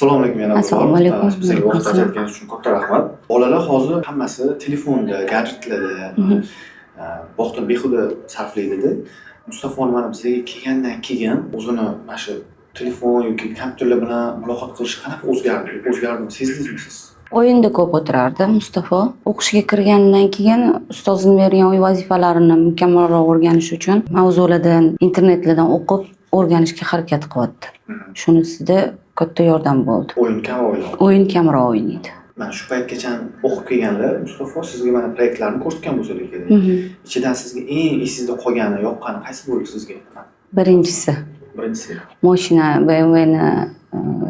Assalomu alaykum yana bir bor. Assalomu alaykum. Bizga vaqt ajratganingiz uchun katta rahmat. Bolalar hozir hammasi telefonda, gadjetlarda, vaqtini behuda sarflaydida. Mustafo mana bizga kelgandan keyin o'zini mana shu telefon yoki kompyuterlar bilan muloqot qilishi qanaqa o'zgardimi sezdingizmi siz? O'yinda ko'p o'tirardi Mustafo. O'qishga kirgandan keyin ustozning bergan uy vazifalarini mukammalroq o'rganish uchun mavzulardan, internetlardan o'qib o'rganishga harakat qilyapti. Shunisida katta yordam bo'ldi. O'yin kam o'ynaydi. O'yin kamroq o'ynaydi. Mana shu paytgacha o'qib kelganlar Mustafo sizga mana proyektlarni ko'rsatgan bo'lsa kerak. Ichidan sizga eng esingizda qolgani, yoqqani qaysi bo'ldi sizga? Birinchisi mashina BMWni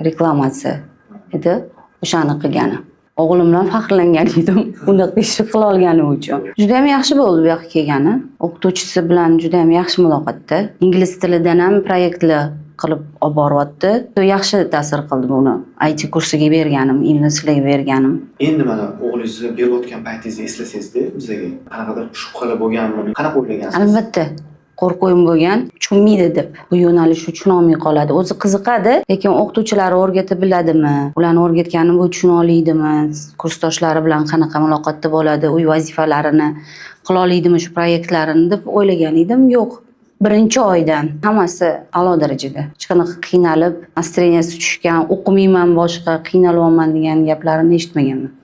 reklamasi edi. O'shani qilgani. O'g'lim bilan faxrlangan edim. Bunaqa ishni qila olganim uchun. Juda ham yaxshi bo'ldi bu yoqqa kelgani. O'qituvchisi bilan juda ham yaxshi muloqotda. Ingliz tilidan ham proyektlar qilib olib boryapti. Yaxshi ta'sir qildi buni. IT kursiga berganim, ingliz tiliga berganim. Endi mana o'g'lingizni berayotgan paytingizni eslasangizda, bizga qanaqadir shubhalar bo'lganmi? Qanaqa o'ylagansiz? Albatta. Qo'rquvim bo'lgan, tushunmaydi deb. Bu yo'nalish tushunolmay qoladi. O'zi qiziqadi, lekin o'qituvchilari o'rgatib biladimi? Ularni o'rgatgani bu tushuna oladimi? Kursdoshlari bilan qanaqa muloqotda bo'ladi? Uy vazifalarini qila oladimi shu proyektlarini deb o'ylagan edim. Yo'q. Birinchi oydan hammasi a'lo darajada. Hech qanaqa qiynalib, настроенияsi tushgan, o'qimayman boshqa, qiynalyapman degan gaplarini eshitmaganman.